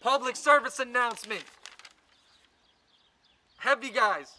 Public service announcement. Heavy guys.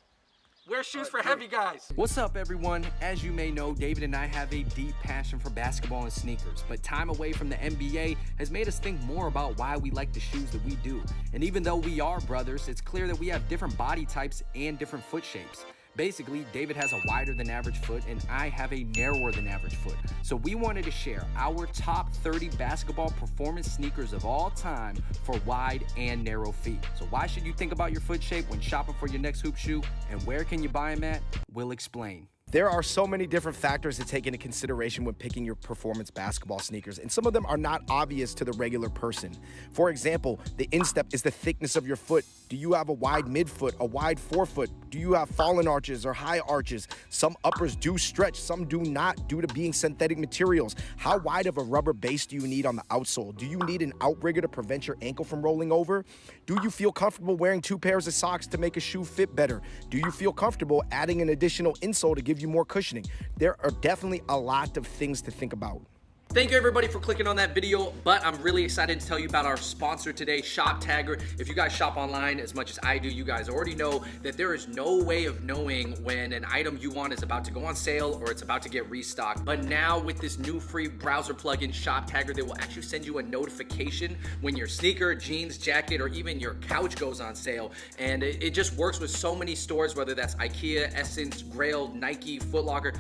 Wear shoes for heavy guys. What's up, everyone? As you may know, David and I have a deep passion for basketball and sneakers, but time away from the NBA has made us think more about why we like the shoes that we do. And even though we are brothers, it's clear that we have different body types and different foot shapes. Basically, David has a wider than average foot and I have a narrower than average foot. So we wanted to share our top 30 basketball performance sneakers of all time for wide and narrow feet. So why should you think about your foot shape when shopping for your next hoop shoe? And where can you buy them at? We'll explain. There are so many different factors to take into consideration when picking your performance basketball sneakers, and some of them are not obvious to the regular person. For example, the instep is the thickness of your foot. Do you have a wide midfoot, a wide forefoot? Do you have fallen arches or high arches? Some uppers do stretch, some do not due to being synthetic materials. How wide of a rubber base do you need on the outsole? Do you need an outrigger to prevent your ankle from rolling over? Do you feel comfortable wearing 2 pairs of socks to make a shoe fit better? Do you feel comfortable adding an additional insole to give you more cushioning? There are definitely a lot of things to think about. Thank you everybody for clicking on that video, but I'm really excited to tell you about our sponsor today, ShopTagger. If you guys shop online as much as I do, you guys already know that there is no way of knowing when an item you want is about to go on sale or it's about to get restocked. But now with this new free browser plugin, ShopTagger, they will actually send you a notification when your sneaker, jeans, jacket, or even your couch goes on sale. And it just works with so many stores, whether that's IKEA, Essence, Grail, Nike, Foot Locker,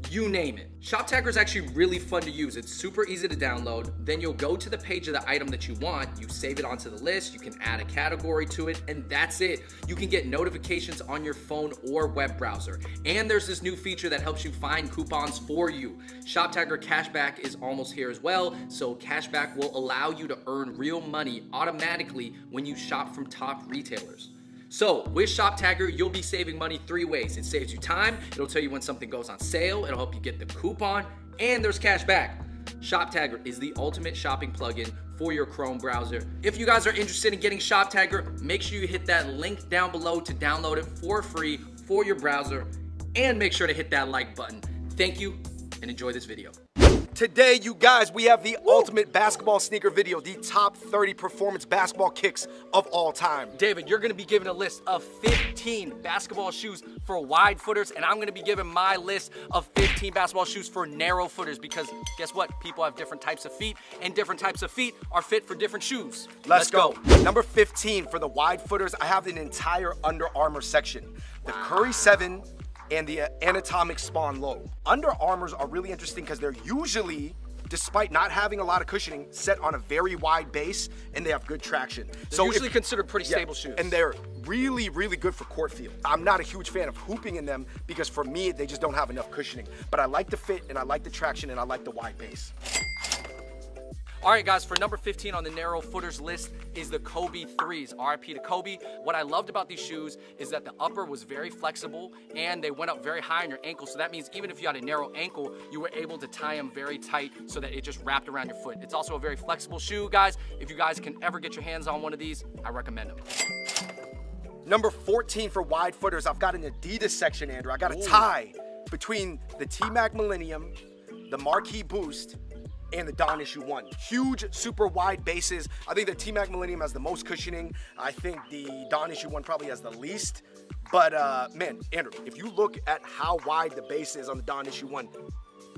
you name it. ShopTagger is actually really fun to use. It's super easy to download. Then you'll go to the page of the item that you want, you save it onto the list, you can add a category to it, and that's it. You can get notifications on your phone or web browser. And there's this new feature that helps you find coupons for you. ShopTagger Cashback is almost here as well, so Cashback will allow you to earn real money automatically when you shop from top retailers. So with ShopTagger, you'll be saving money 3 ways. It saves you time, it'll tell you when something goes on sale, it'll help you get the coupon, and there's cash back. ShopTagger is the ultimate shopping plugin for your Chrome browser. If you guys are interested in getting ShopTagger, make sure you hit that link down below to download it for free for your browser, and make sure to hit that like button. Thank you, and enjoy this video. Today, you guys, we have the ultimate basketball sneaker video, the top 30 performance basketball kicks of all time. David, you're gonna be given a list of 15 basketball shoes for wide footers, and I'm gonna be giving my list of 15 basketball shoes for narrow footers, because guess what? People have different types of feet, and different types of feet are fit for different shoes. Let's go. Number 15 for the wide footers, I have an entire Under Armour section. The Curry 7 and the Anatomic Spawn Low. Under Armours are really interesting because they're usually, despite not having a lot of cushioning, set on a very wide base, and they have good traction. They're usually considered pretty stable shoes. And they're really, really good for court field. I'm not a huge fan of hooping in them because for me, they just don't have enough cushioning. But I like the fit, and I like the traction, and I like the wide base. All right, guys, for number 15 on the narrow footers list is the Kobe 3s, RIP to Kobe. What I loved about these shoes is that the upper was very flexible and they went up very high on your ankle. So that means even if you had a narrow ankle, you were able to tie them very tight so that it just wrapped around your foot. It's also a very flexible shoe, guys. If you guys can ever get your hands on one of these, I recommend them. Number 14 for wide footers, I've got an Adidas section, Andrew. I got a tie between the T-Mac Millennium, the Marquee Boost, and the Dawn Issue 1. Huge, super wide bases. I think the T-Mac Millennium has the most cushioning. I think the Dawn Issue 1 probably has the least. But man, Andrew, if you look at how wide the base is on the Dawn Issue 1,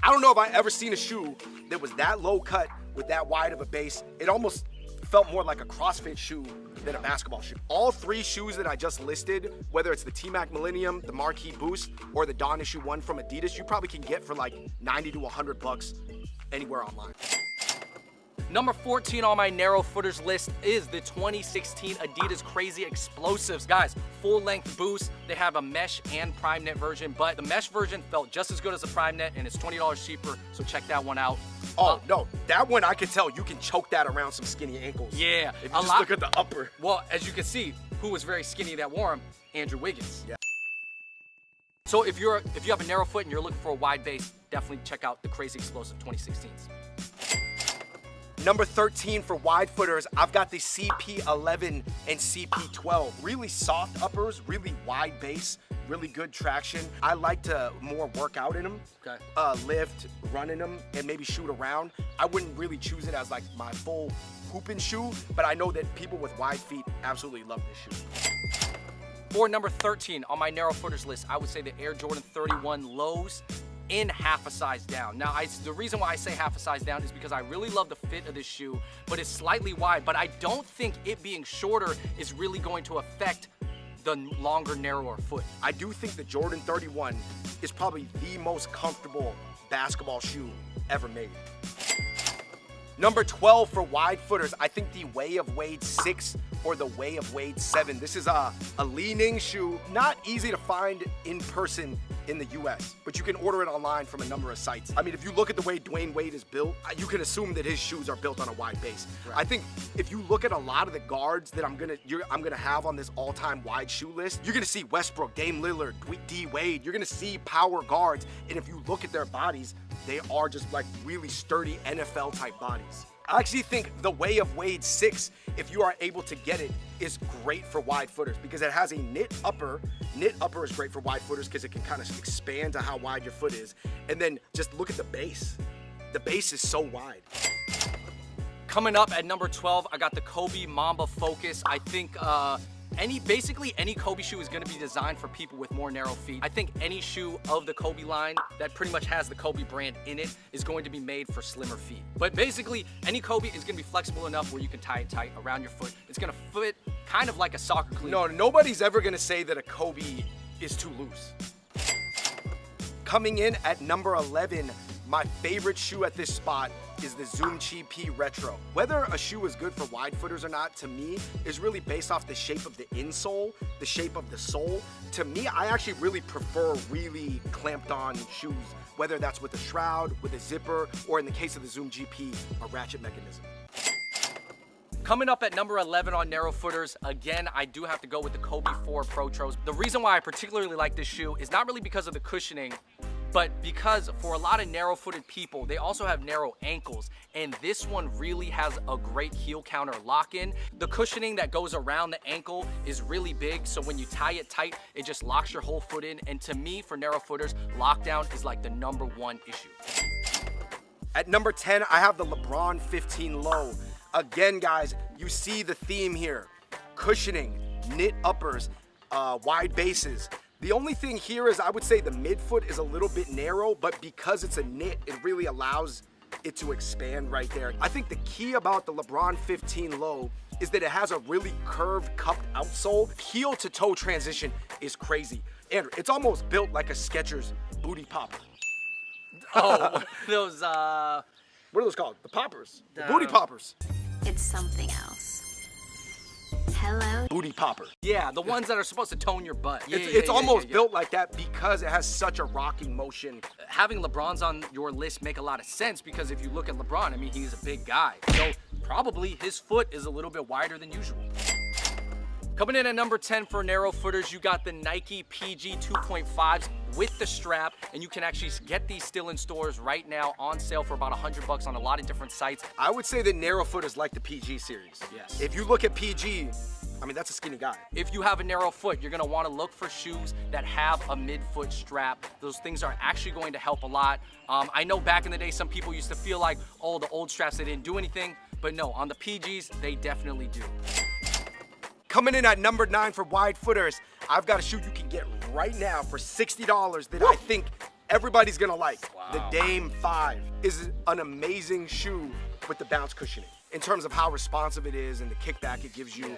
I don't know if I ever seen a shoe that was that low cut with that wide of a base. It almost felt more like a CrossFit shoe than a basketball shoe. All 3 shoes that I just listed, whether it's the T-Mac Millennium, the Marquee Boost, or the Dawn Issue 1 from Adidas, you probably can get for like 90 to 100 bucks anywhere online. Number 14 on my narrow footers list is the 2016 Adidas Crazy Explosives. Guys, full length boost. They have a mesh and prime net version, but the mesh version felt just as good as the prime net and it's $20 cheaper, so check that one out. Oh, no, that one I can tell you can choke that around some skinny ankles. Yeah. If you just look at the upper. Well, as you can see, who was very skinny that wore them? Andrew Wiggins. Yeah. So if you have a narrow foot and you're looking for a wide base, definitely check out the Crazy Explosive 2016s. Number 13 for wide footers, I've got the CP11 and CP12. Really soft uppers, really wide base, really good traction. I like to more work out in them, lift, run in them, and maybe shoot around. I wouldn't really choose it as like my full hooping shoe, but I know that people with wide feet absolutely love this shoe. For number 13 on my narrow footers list, I would say the Air Jordan 31 lows in half a size down. Now, the reason why I say half a size down is because I really love the fit of this shoe, but it's slightly wide, but I don't think it being shorter is really going to affect the longer, narrower foot. I do think the Jordan 31 is probably the most comfortable basketball shoe ever made. Number 12 for wide footers, I think the Way of Wade 6 or the Way of Wade 7. This is a leaning shoe, not easy to find in person in the US, but you can order it online from a number of sites. I mean, if you look at the way Dwayne Wade is built, you can assume that his shoes are built on a wide base. Right. I think if you look at a lot of the guards that I'm gonna have on this all-time wide shoe list, you're gonna see Westbrook, Dame Lillard, D Wade. You're gonna see power guards, and if you look at their bodies, they are just like really sturdy NFL type bodies. I actually think the Way of Wade 6, if you are able to get it, is great for wide footers because it has a knit upper. Knit upper is great for wide footers because it can kind of expand to how wide your foot is. And then just look at the base. The base is so wide. Coming up at number 12, I got the Kobe Mamba Focus. I think basically any Kobe shoe is going to be designed for people with more narrow feet. I think any shoe of the Kobe line that pretty much has the Kobe brand in it is going to be made for slimmer feet. But basically, any Kobe is going to be flexible enough where you can tie it tight around your foot. It's going to fit kind of like a soccer cleat. No, nobody's ever going to say that a Kobe is too loose. Coming in at number 11, my favorite shoe at this spot is the Zoom Chi P Retro. Whether a shoe is good for wide footers or not, to me, is really based off the shape of the insole, the shape of the sole. To me, I actually really prefer really clamped on shoes, whether that's with a shroud, with a zipper, or in the case of the Zoom GP, a ratchet mechanism. Coming up at number 11 on narrow footers, again, I do have to go with the Kobe 4 Protros. The reason why I particularly like this shoe is not really because of the cushioning, but because for a lot of narrow-footed people, they also have narrow ankles, and this one really has a great heel counter lock-in. The cushioning that goes around the ankle is really big, so when you tie it tight, it just locks your whole foot in, and to me, for narrow footers, lockdown is like the #1 issue. At number 10, I have the LeBron 15 Low. Again, guys, you see the theme here. Cushioning, knit uppers, wide bases. The only thing here is I would say the midfoot is a little bit narrow, but because it's a knit, it really allows it to expand right there. I think the key about the LeBron 15 Low is that it has a really curved, cupped outsole. Heel to toe transition is crazy. Andrew, it's almost built like a Skechers booty popper. Oh, those, What are those called? The poppers. The booty poppers. It's something else. Hello? Booty popper. yeah, the ones that are supposed to tone your butt. Yeah, It's almost yeah. built like that because it has such a rocking motion. Having LeBrons on your list make a lot of sense because if you look at LeBron, I mean, he's a big guy. So probably his foot is a little bit wider than usual. Coming in at number 10 for narrow footers, you got the Nike PG 2.5s with the strap, and you can actually get these still in stores right now on sale for about $100 on a lot of different sites. I would say that narrow footers like the PG series. Yes. If you look at PG, I mean, that's a skinny guy. If you have a narrow foot, you're gonna wanna look for shoes that have a midfoot strap. Those things are actually going to help a lot. I know back in the day, some people used to feel like, oh, the old straps, they didn't do anything, but no, on the PGs, they definitely do. Coming in at number 9 for wide footers, I've got a shoe you can get right now for $60 that I think everybody's gonna like. Wow. The Dame 5 is an amazing shoe with the bounce cushioning. In terms of how responsive it is and the kickback it gives you,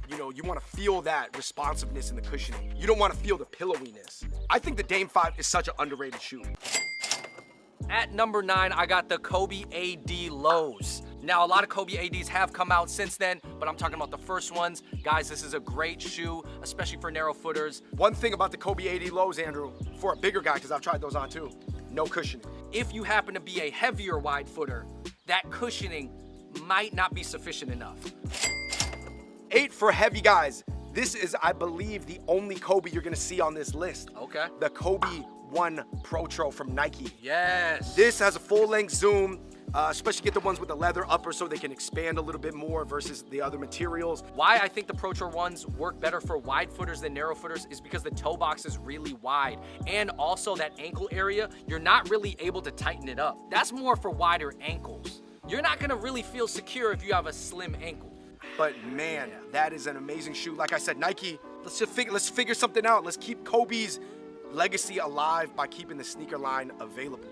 you know, you want to feel that responsiveness in the cushioning. You don't want to feel the pillowiness. I think the Dame 5 is such an underrated shoe. At number 9, I got the Kobe AD Lows. Now, a lot of Kobe ADs have come out since then, but I'm talking about the first ones. Guys, this is a great shoe, especially for narrow footers. One thing about the Kobe AD Lows, Andrew, for a bigger guy, because I've tried those on too, no cushioning. If you happen to be a heavier wide footer, that cushioning might not be sufficient enough. 8 for heavy guys. This is, I believe, the only Kobe you're gonna see on this list. Okay. The Kobe 1 Protro from Nike. Yes. This has a full-length zoom, especially get the ones with the leather upper so they can expand a little bit more versus the other materials. Why I think the Protro ones work better for wide footers than narrow footers is because the toe box is really wide. And also that ankle area, you're not really able to tighten it up. That's more for wider ankles. you're not gonna really feel secure if you have a slim ankle. But man, that is an amazing shoe. Like I said, Nike, let's figure something out. Let's keep Kobe's legacy alive by keeping the sneaker line available.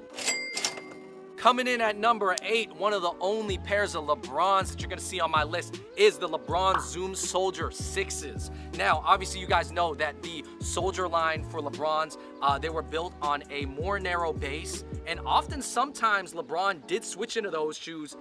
Coming in at number 8, one of the only pairs of LeBrons that you're gonna see on my list is the LeBron Zoom Soldier 6s. Now, obviously you guys know that the Soldier line for LeBrons, they were built on a more narrow base, and often sometimes LeBron did switch into those shoes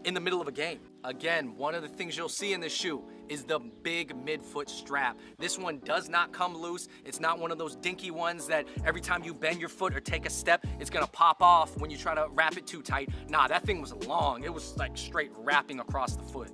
in the middle of a game. Again, one of the things you'll see in this shoe is the big midfoot strap. This one does not come loose. It's not one of those dinky ones that every time you bend your foot or take a step, it's gonna pop off when you try to wrap it too tight. Nah, that thing was long. It was like straight wrapping across the foot.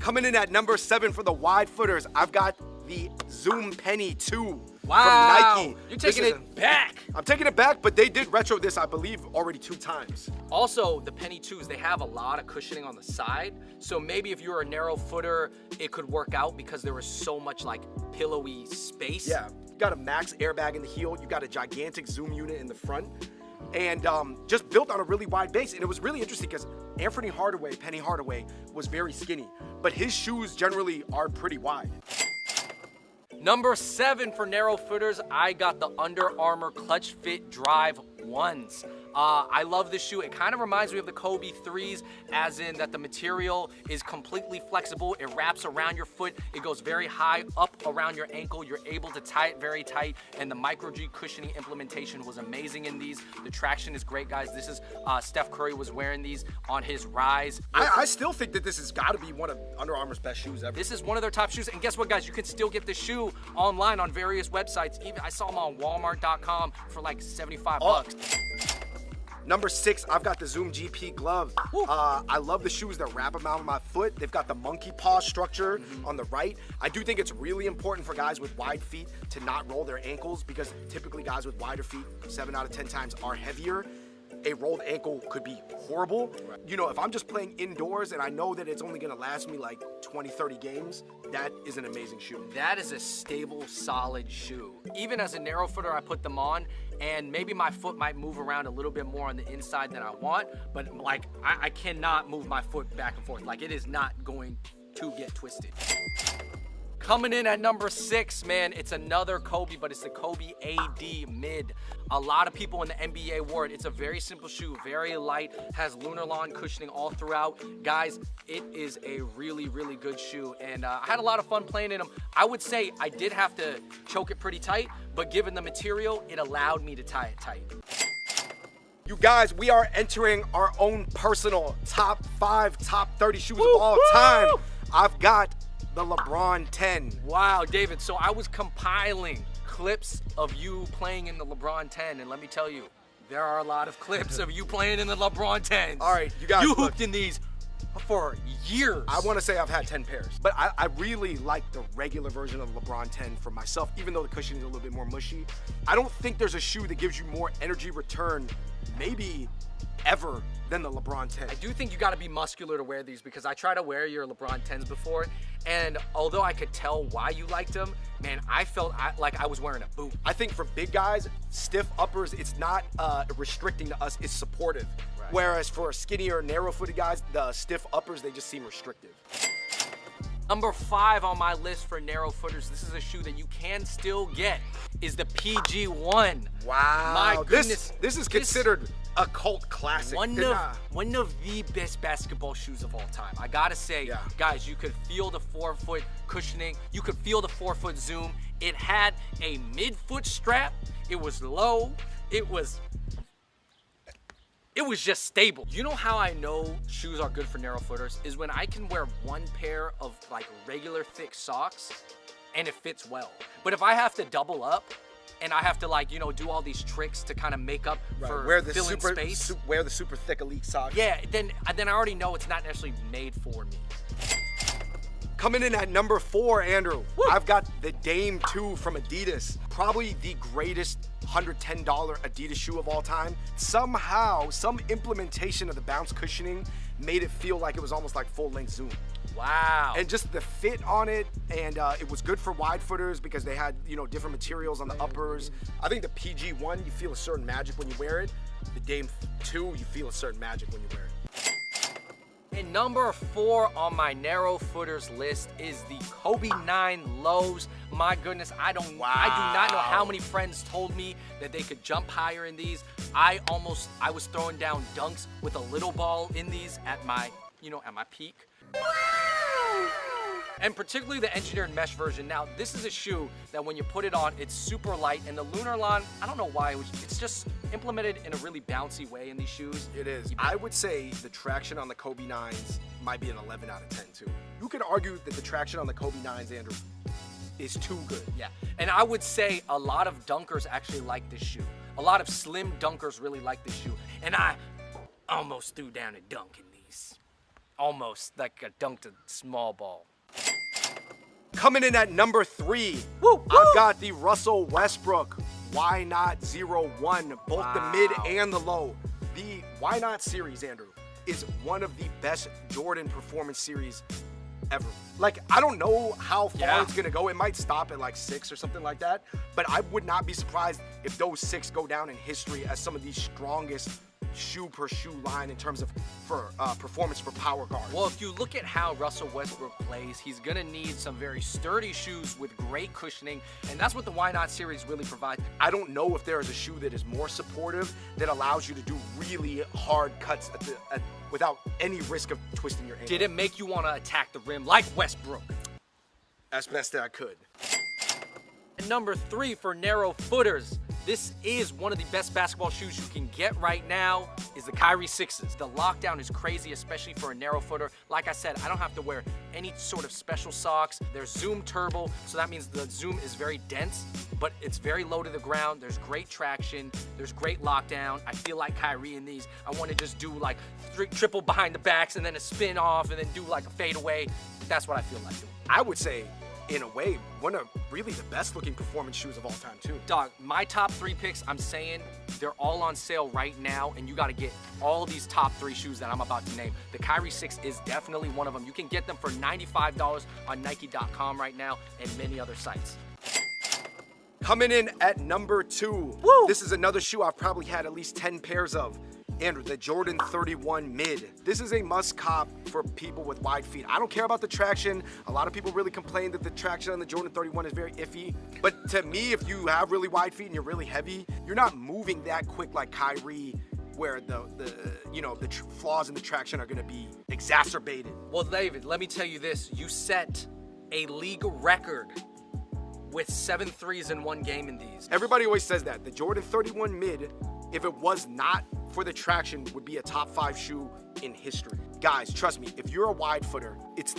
Coming in at number 7 for the wide footers, I've got the Zoom Penny 2 Wow, from Nike. you're taking it back. I'm taking it back, but they did retro this, I believe, already 2 times. Also, the Penny 2s, they have a lot of cushioning on the side. So maybe if you're a narrow footer, it could work out because there was so much like pillowy space. Yeah, you got a max airbag in the heel. You got a gigantic zoom unit in the front. And just built on a really wide base. And it was really interesting because Penny Hardaway, was very skinny. But his shoes generally are pretty wide. Number 7 for narrow footers, I got the Under Armour Clutch Fit Drive 1s. I love this shoe. It kind of reminds me of the Kobe 3s, as in that the material is completely flexible. It wraps around your foot. It goes very high up around your ankle. You're able to tie it very tight, and the Micro G cushioning implementation was amazing in these. The traction is great, guys. This is Steph Curry was wearing these on his rise. I still think that this has got to be one of Under Armour's best shoes ever. This is one of their top shoes, and guess what, guys? You can still get this shoe online on various websites. Even I saw them on Walmart.com for like 75 bucks. Number 6, I've got the Zoom GP glove. I love the shoes that wrap around my foot. They've got the monkey paw structure on the right. I do think it's really important for guys with wide feet to not roll their ankles because typically guys with wider feet, 7 out of 10 times, are heavier. A rolled ankle could be horrible. You know, if I'm just playing indoors and I know that it's only gonna last me like 20, 30 games, that is an amazing shoe. That is a stable, solid shoe. Even as a narrow footer, I put them on, and maybe my foot might move around a little bit more on the inside than I want, but like I cannot move my foot back and forth. Like it is not going to get twisted. Coming in at number 6, man, it's another Kobe, but it's the Kobe AD Mid. A lot of people in the NBA wore it. It's a very simple shoe, very light, has lunar lawn cushioning all throughout. Guys, it is a really, really good shoe, and I had a lot of fun playing in them. I would say I did have to choke it pretty tight, but given the material, it allowed me to tie it tight. You guys, we are entering our own personal top 5, top 30 shoes of all time. I've got the LeBron 10. Wow, David, so I was compiling clips of you playing in the LeBron 10, and let me tell you, there are a lot of clips of you playing in the LeBron 10s. All right, you guys, You look, hooped in these for years. I want to say I've had 10 pairs, but I really like the regular version of LeBron 10 for myself, even though the cushioning is a little bit more mushy. I don't think there's a shoe that gives you more energy return, maybe ever, than the LeBron 10. I do think you got to be muscular to wear these because I tried to wear your LeBron 10s before, and although I could tell why you liked them, man, I felt like I was wearing a boot. I think for big guys, stiff uppers, it's not restricting to us, it's supportive. Right. Whereas for skinnier, narrow-footed guys, the stiff uppers, they just seem restrictive. Number 5 on my list for narrow footers, this is a shoe that you can still get, is the PG1. Wow. My goodness. This is considered a cult classic. One of the best basketball shoes of all time. I gotta say, Yeah. guys, you could feel the 4-foot cushioning. You could feel the 4-foot zoom. It had a mid-foot strap. It was low. It was just stable. You know how I know shoes are good for narrow footers is when I can wear one pair of like regular thick socks and it fits well. But if I have to double up and I have to like, you know, do all these tricks to kind of make up for filling space. Wear the super thick elite socks. Yeah, then I already know it's not necessarily made for me. Coming in at number 4, Andrew, I've got the Dame 2 from Adidas. Probably the greatest $110 Adidas shoe of all time. Somehow, some implementation of the bounce cushioning made it feel like it was almost like full-length Zoom. Wow. And just the fit on it, and it was good for wide footers because they had, you know, different materials on the uppers. I think the PG1, you feel a certain magic when you wear it. The Dame 2, you feel a certain magic when you wear it. And number 4 on my narrow footers list is the Kobe 9 lows. My goodness, I do not know how many friends told me that they could jump higher in these. I was throwing down dunks with a little ball in these at my peak. And particularly the engineered mesh version. Now, this is a shoe that when you put it on, it's super light. And the Lunarlon, I don't know why, it's just implemented in a really bouncy way in these shoes. It is. I would say the traction on the Kobe 9s might be an 11 out of 10 too. You could argue that the traction on the Kobe 9s, Andrew, is too good. Yeah, and I would say a lot of dunkers actually like this shoe. A lot of slim dunkers really like this shoe. And I almost threw down a dunk in these. Almost, like I dunked a small ball. Coming in at number 3, Woo, I've got the Russell Westbrook Why Not 01, both the mid and the low. The Why Not series, Andrew, is one of the best Jordan performance series ever. Like, I don't know how far it's gonna go. It might stop at like 6 or something like that, but I would not be surprised if those 6 go down in history as some of the strongest shoe per shoe line in terms of performance for power guards. Well, if you look at how Russell Westbrook plays, he's gonna need some very sturdy shoes with great cushioning, and that's what the Why Not series really provides. I don't know if there is a shoe that is more supportive that allows you to do really hard cuts without any risk of twisting your ankle. Did it make you want to attack the rim like Westbrook? As best that I could. And number 3 for narrow footers. This is one of the best basketball shoes you can get right now, is the Kyrie 6s. The lockdown is crazy, especially for a narrow footer. Like I said, I don't have to wear any sort of special socks. They're Zoom Turbo, so that means the Zoom is very dense, but it's very low to the ground. There's great traction. There's great lockdown. I feel like Kyrie in these. I want to just do like triple behind the backs and then a spin off and then do like a fadeaway. That's what I feel like doing. I would say, in a way, one of really the best looking performance shoes of all time too. Dog, my top 3 picks, I'm saying they're all on sale right now, and you got to get all these top 3 shoes that I'm about to name. The Kyrie 6 is definitely one of them. You can get them for $95 on Nike.com right now and many other sites. Coming in at number 2, Woo! This is another shoe I've probably had at least 10 pairs of. Andrew, the Jordan 31 mid. This is a must cop for people with wide feet. I don't care about the traction. A lot of people really complain that the traction on the Jordan 31 is very iffy. But to me, if you have really wide feet and you're really heavy, you're not moving that quick like Kyrie, where the flaws in the traction are gonna be exacerbated. Well, David, let me tell you this. You set a league record with 7 threes in one game in these. Everybody always says that. The Jordan 31 mid, if it was not for the traction, would be a top 5 shoe in history. Guys, trust me, if you're a wide footer, it's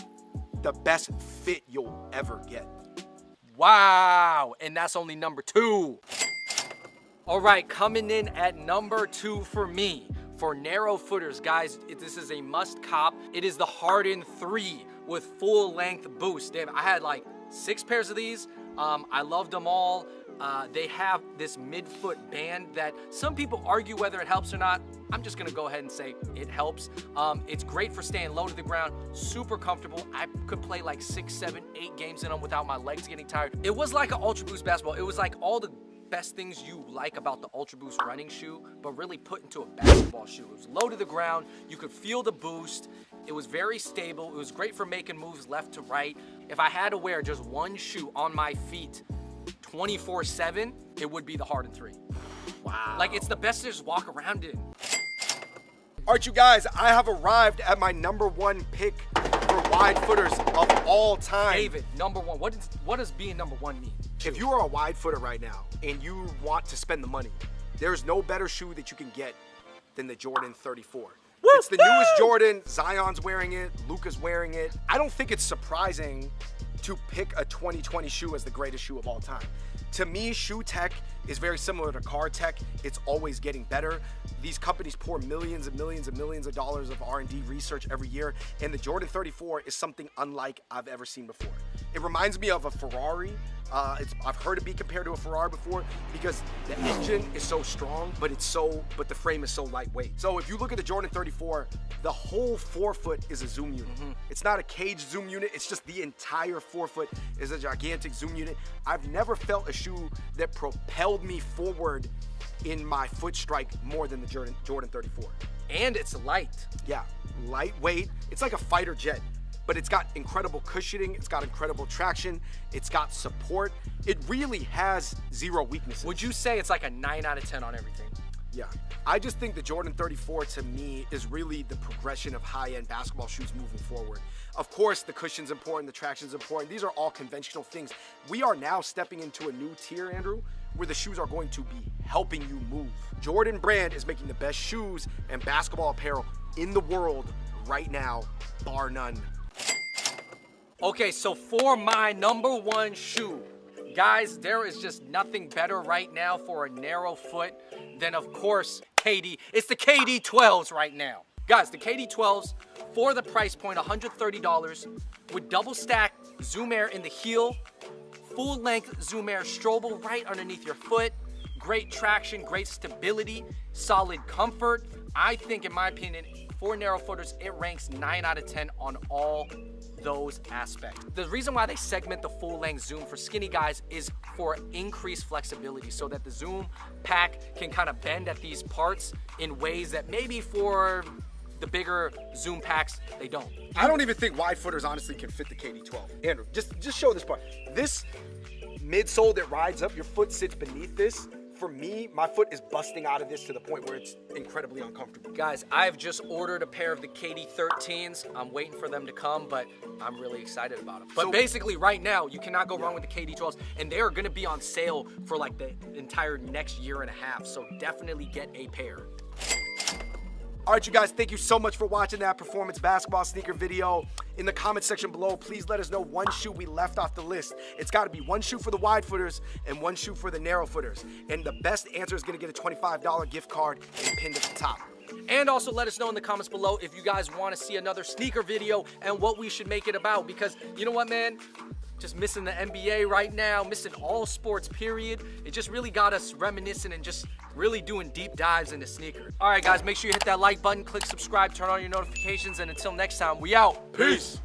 the best fit you'll ever get. Wow, and that's only number 2. All right, coming in at number 2 for me, for narrow footers, guys, this is a must cop. It is the Harden 3 with full length boost. Dave, I had like 6 pairs of these. I loved them all. They have this midfoot band that some people argue whether it helps or not. I'm just gonna go ahead and say it helps. It's great for staying low to the ground, super comfortable. I could play like 6, 7, 8 games in them without my legs getting tired. It was like an Ultra Boost basketball. It was like all the best things you like about the Ultra Boost running shoe, but really put into a basketball shoe. It was low to the ground. You could feel the boost. It was very stable. It was great for making moves left to right. If I had to wear just one shoe on my feet 24/7, it would be the Harden 3. Wow. Like, it's the best to just walk around in. All right, you guys, I have arrived at my number 1 pick for wide footers of all time. David, number 1. What does being number 1 mean? If you are a wide footer right now and you want to spend the money, there's no better shoe that you can get than the Jordan 34. Woo! It's the newest Jordan. Zion's wearing it. Luka's wearing it. I don't think it's surprising to pick a 2020 shoe as the greatest shoe of all time. To me, shoe tech is very similar to car tech. It's always getting better. These companies pour millions and millions and millions of dollars of R&D research every year, and the Jordan 34 is something unlike I've ever seen before. It reminds me of a Ferrari. I've heard it be compared to a Ferrari before because the engine is so strong, but the frame is so lightweight. So if you look at the Jordan 34, 34, the whole forefoot is a zoom unit. It's not a cage zoom unit, it's just the entire forefoot is a gigantic zoom unit. I've never felt a shoe that propelled me forward in my foot strike more than the Jordan 34. And it's light. Yeah, lightweight. It's like a fighter jet, but it's got incredible cushioning, it's got incredible traction, it's got support. It really has zero weaknesses. Would you say it's like a 9 out of 10 on everything? Yeah, I just think the Jordan 34 to me is really the progression of high-end basketball shoes moving forward. Of course, the cushion's important, the traction's important. These are all conventional things. We are now stepping into a new tier, Andrew, where the shoes are going to be helping you move. Jordan Brand is making the best shoes and basketball apparel in the world right now, bar none. Okay, so for my number one shoe, guys, there is just nothing better right now for a narrow foot than, of course, KD. It's the KD 12s right now. Guys, the KD 12s, for the price point, $130, with double stack Zoom Air in the heel, full length Zoom Air Strobel right underneath your foot, great traction, great stability, solid comfort. I think, in my opinion, for narrow footers, it ranks 9 out of 10 on all those aspects. The reason why they segment the full length Zoom for skinny guys is for increased flexibility, so that the Zoom pack can kind of bend at these parts in ways that maybe for the bigger Zoom packs, they don't. I don't even think wide footers honestly can fit the KD 12. Andrew, just show this part. This midsole that rides up, your foot sits beneath this. For me, my foot is busting out of this to the point where it's incredibly uncomfortable. Guys, I've just ordered a pair of the KD 13s. I'm waiting for them to come, but I'm really excited about them. But So- basically, right now, you cannot go wrong with the KD 12s, and they are gonna be on sale for like the entire next year and a half, so definitely get a pair. All right, you guys, thank you so much for watching that performance basketball sneaker video. In the comment section below, please let us know one shoe we left off the list. It's got to be one shoe for the wide footers and one shoe for the narrow footers. And the best answer is going to get a $25 gift card and pinned at the top. And also let us know in the comments below if you guys want to see another sneaker video and what we should make it about, because you know what, man? Just missing the NBA right now, missing all sports, period. It just really got us reminiscing and just really doing deep dives into sneakers. All right, guys, make sure you hit that like button, click subscribe, turn on your notifications, and until next time, we out. Peace.